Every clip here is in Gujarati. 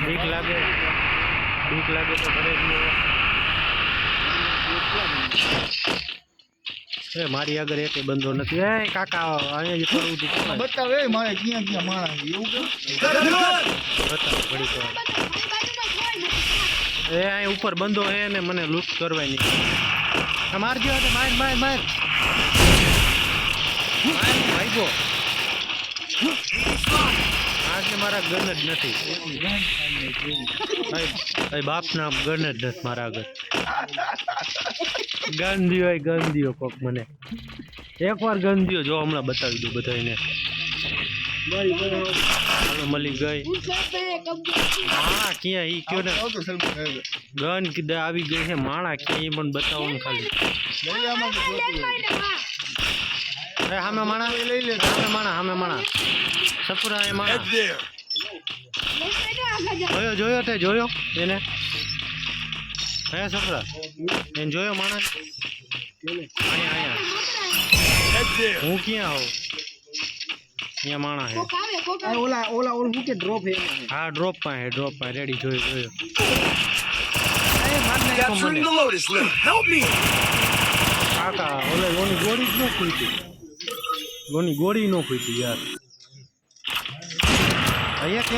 બીક લાગે તો ઘરે એ મારી આગળ એક બંધો નથી. એ કાકા અહીંયા જ પડવું હતું બતાવે મારે ક્યાં ક્યાં માણા એવું કે એ અહીં ઉપર બંધો હે ને મને લૂંટ કરવાની. મારજો માર ભાઈગો આજે મારા ગન જ નથી. બાપના ગન જ નથી મારા આગળ. ગન દિયો કોક મને એકવાર ગન દિયો. જો હમણાં બતાવી દઉં બધાને. હાલો મળી ગઈ. હા ક્યાં ઈ કયો ને ગન કીધા આવી ગઈ છે. માણા ક્યાં ઈ પણ બતાવો ને ખાલી. હામે માણા લઈ લે. હામે માણા સપરા એ માણા જોયો એને. હે સપરા એને જોયો માણસ. અહીંયા હું ક્યાં આવું? અહીંયા માણા હે. ઓલા હું કે ડ્રોપ હે. હા ડ્રોપ પાસે રેડી જોયો. કાકા ઓલે ઓની ગોળી જ ન ખૂટી. ગોળી ન ખૂટી યાર.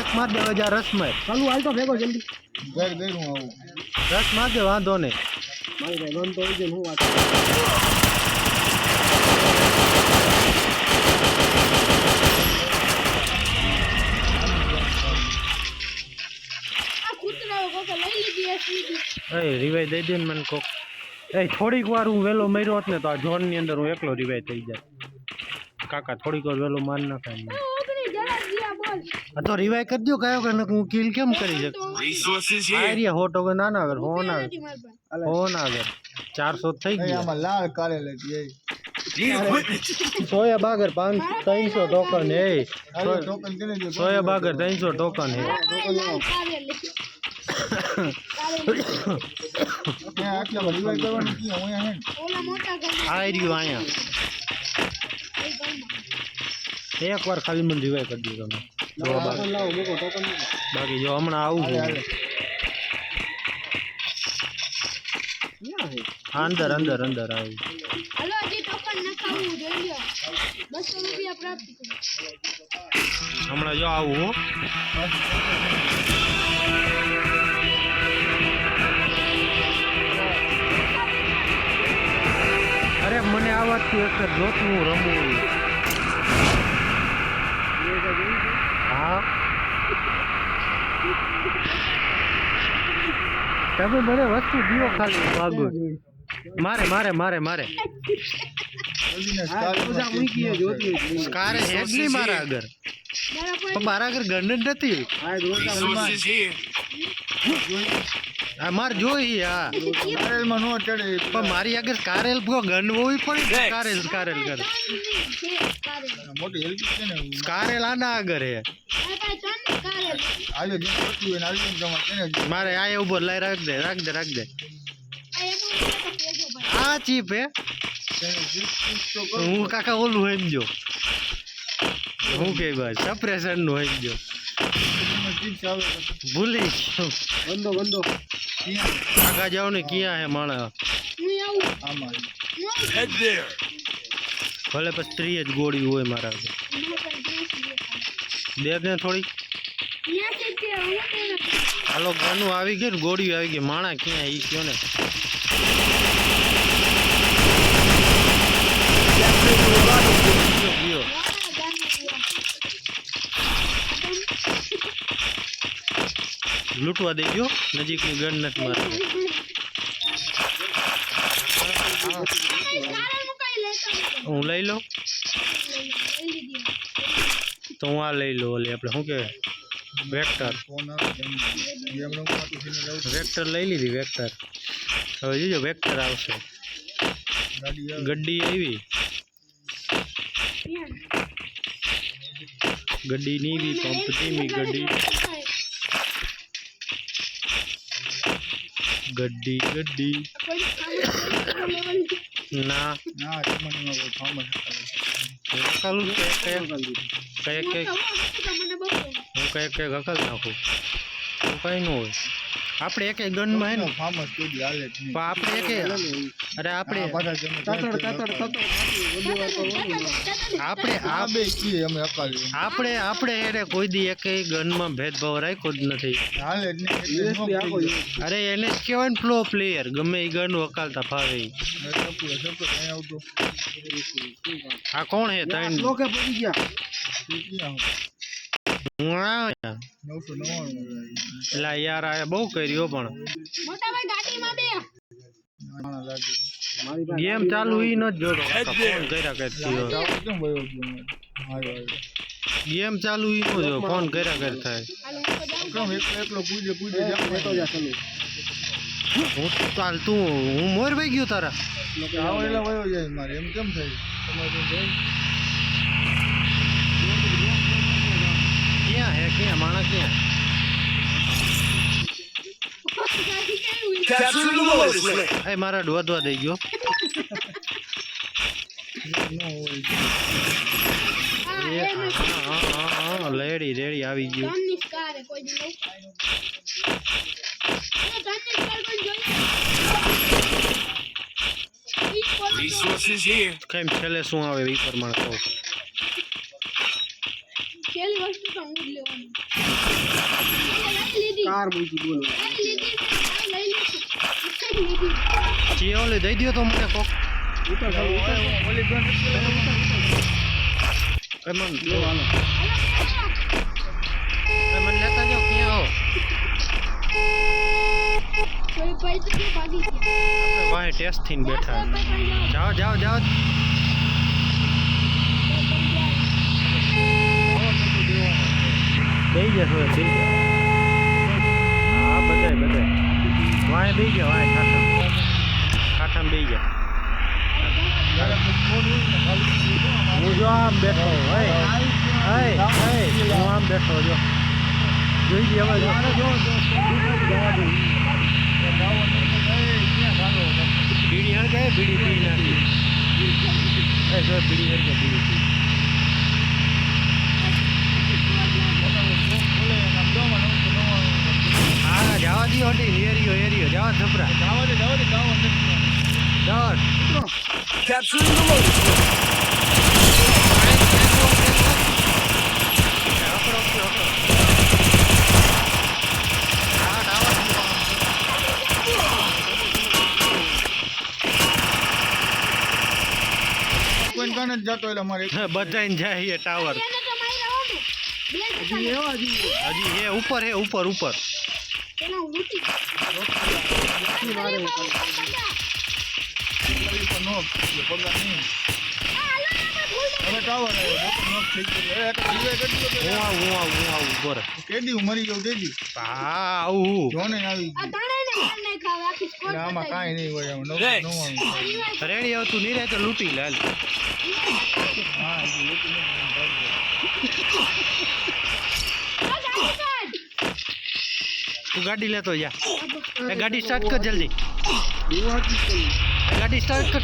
એક માર દે હજાર રસ માર. ચાલુ હાલ તો ભેગો જલ્દી. ઘર હું આવું. રસ માર દે વાંધો નહીં. મારી ભાઈ ગન તો હોય હું વાત. રિવાઈ દઈ દે ને મને કોક. થોડીક વાર હું વેલો માર્યો હોત ને તો આ ઝોન ની અંદર હું એકલો રિવાઈ થઈ જાય. કાકા થોડીક વાર વેલો માર નાખાય. તો રિવાઈ કરી દો કયો કે હું કિલ કેમ કરી શકું? 100 નાના આગળ ફોન આગળ 400 થઈ ગયા. આમાં લાલ કાળે લઈ સોયા બાગર 300 ટોકન. સોયા બાગર 300 ટોકન હે. એક વાર ખાલી મને રિવાઈ કરી દીધો તમે. બાકી જો હમણાં આવું છું અંદર આવી. હમણાં જો આવું. અરે મને આવાજથી એક જોતું રમવું. હા તમે મને વસ્તુ દિયો ખાલી. ભાગો મારે સ્કારે હેડ નહીં મારા આગળ. મારા આગળ ગન જ નથી. મારે જોઈ હા પણ મારી આગળ કારેલ ગન હોવી પડે. કારેલ કર કારેલ આના આગળ હે. મારે આ ઉભો લાઈ રાખ દે. આ ચીપ હે. હું કાકા ઓલું હોય જો હું કે બસ સપ્રેશન નું હોય જો ભૂલી બંધો કાકા જાઓ ને ક્યાં હે માણા. ભલે પછી 3 જ ગોળી હોય મારા દે થોડી. હાલો ગનું આવી ગયું ને ગોળીઓ આવી ગઈ. માણા ક્યાં ઈ કયો ને. લૂંટવા દઈ ગયો. નજીકની ગન નથી મારી. હું લઈ લો તો હું આ લઈ લો. ઓલી આપણે શું કહેવાય વેક્ટર લઈ લીધી. વેક્ટર હવે જોજો વેક્ટર આવશે. ગड्डी આવી. गड्डी नहीं भी कंपनी में गड्डी ना કાલું કયા ગકલ નાખું એવું કઈ ન હોય આપણે એક ગનમાં હે ને ફાર્મસ કોઈ દી હાલે જ નહીં. પણ આપણે એક અરે આપણે આ પાછા જમે આપણે આ બે કીએ અમે અકાલી આપણે એને કોઈ દી એક ગનમાં ભેદભાવ રાખ્યો જ નથી હાલે જ નહીં એટલે નો પડી જાય. અરે એને જ કહેવાય ને પ્રો પ્લેયર ગમે એ ગન વકાલતા ફાવે ઈ. સપોર્ટ અહીં આવતો આ કોણ હે ત્રણ લોકે પડી ગયા હું આ 999 એલા યાર આ બહુ કર્યો પણ મોટા ભાઈ ગાડીમાં બે નાના લાગે ગેમ ચાલુ ઈ ન જોતો ફોન કર્યા કરતી હોય કેમ વયો ગયો હાય ગેમ ચાલુ ઈ નો જો ફોન કર્યા કર થાય હાલો હું તો જાઉં કેમ એકલો પૂજે જાતો જા ચાલો હું ચાલ તું હું મોર ભાઈ ગયો તારા આવો એટલે વયો જાય મારે એમ કેમ થાય તમારે ક્યાં હે ક્યાં માણસ ક્યાં એ મારા વધવા દઈ ગયો લેડી રેડી આવી ગયું ધનની સ્કાર હે કોઈ દી નહીં ધનની સ્કાર કોઈ જોઈએ Resources here. કેમ છેલ્લે શું આવે એ પ્રમાણે કહું છેલ્લી વસ્તુ તો હું જ લેવાની લઈ લીધી કાર મૂકી બોલો લઈ લીધી લઈ લીધી ચિયોલે દઈ દ્યો તો મને કોક ઓલી ગન એ મન લેતા જાઓ ક્યાં હો કોઈ પૈસા કે ભાગી ગયા આપણે વાહે ટેસ્ટ થઈને બેઠા જાઓ જાઓ જાઓ બેહી જા થોડે બેહી જા હા બધાય વાહે બેહી જા વાહે ઠાઠામ બેહી જા હું જો આમ બેઠો હું આમ બેઠો જો જોઈ જી હવે જો બીડી હળગાય બીડી પી નાખી એ જો બીડી હળગાય બીડી પી હા જવા દી હોટી એરિયો જવા છપરા જવા Capturing the loaded કોઈ ગન જ જતો એટલે મારે બધાને જાય ટાવર એને તો મારી રહો ને બે હજી હે ઉપર એના હું લૂટી મારે નો પગલા નહીં હવે ટાવર આવ્યો થઈ ગયો એક જીવે કેટલો હું આવું ઉપર કેદી હું મરી ગયો તેદી હા આવું જોને આવી આ દાણાને માર નાખ આવે આખી સ્કોર ગઈ આમાં કાઈ નહીં હોય આમ Thanks. રેડી આવતું નહીં રહે તો લૂંટી લે હાલ. હા તું ગાડી લેતો જા એ ગાડી સ્ટાર્ટ કર જલ્દી ગાડી સ્ટાર્ટ કર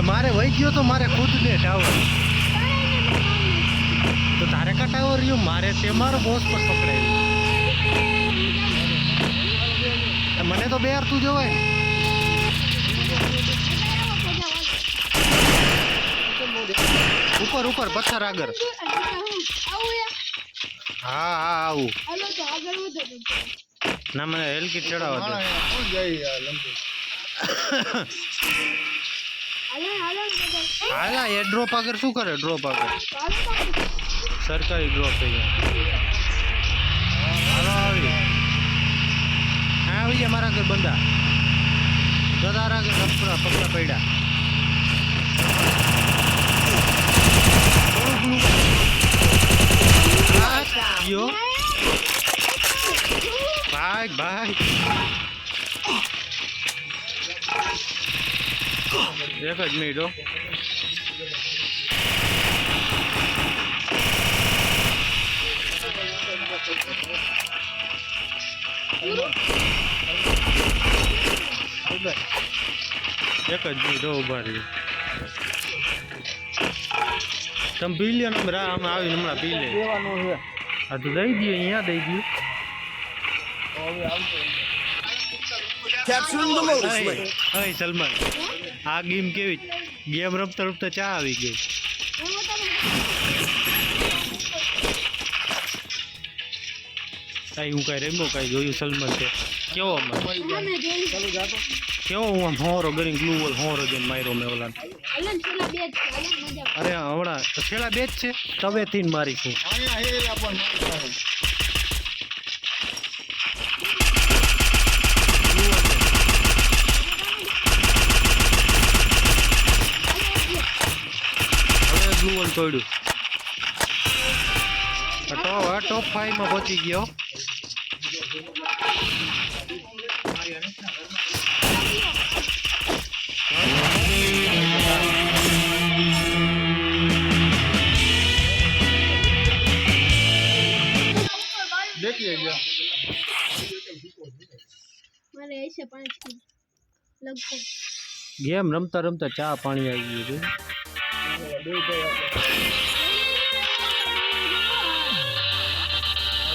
મારે વહી ગયો તો મારે ખુદ ને ટાવર તો તારે કા ટાવર રહ્યો મારે તે મારો બોસ પર પકડાય મને તો બે તું જોવાય ઉપર પથ્થર આગળ હા આવું હાલો તો આગળ વધો ના મને હેલ કિટ ચડાવવા દે કોણ જાય યાર લંબુ હાલો બધા હાલા એ ડ્રોપ આગળ શું કરે ડ્રોપ આગળ હાલો સરકારી ડ્રોપ થઈ હાલો આવી હા આવી ગયા મારા આગળ બંદા તારા આગળ પૂરા પગલા પડ્યા યો ભાઈ એક જ મિનિટ હો એક જ મિનિટ હો ઉભા રહ્યો તમે પી લ્યો ને આમાં આવીને હમણાં પી લે. દેવાનું છે હા તો દઈ દઈએ, અહીંયા દઈ દઉં. હવે આવતો Capturing the lotus હવે lake. હવે સલમાન, આ ગેમ કેવી? ગેમ રમતા રમતા ચા આવી ગઈ. કાંઈ હું કાંઈ રમ્યો કાંઈ જોયું સલમાન છે કેવો આમાં? અમે જોઈ ચાલુ જાતો કેવો હું આમ હોરો કરીને ગ્લુ વોલ હોરો જઈને માર્યો મેં ઓલા. હલન છેલ્લા બે જ છે હલન મજા અરે હમણાં તો છેલ્લા બે જ છે, તવેથી મારી છું. અહીંયા હે આપણને હવે ગ્લુ વોલ તોડ્યું. ટોપ 5 માં પહોંચી ગયો. દેખીએ ગયા મારે ऐसे 5 की લગભગ ગેમ રમતા રમતા ચા પાણી આવી ગયું. બે ગયા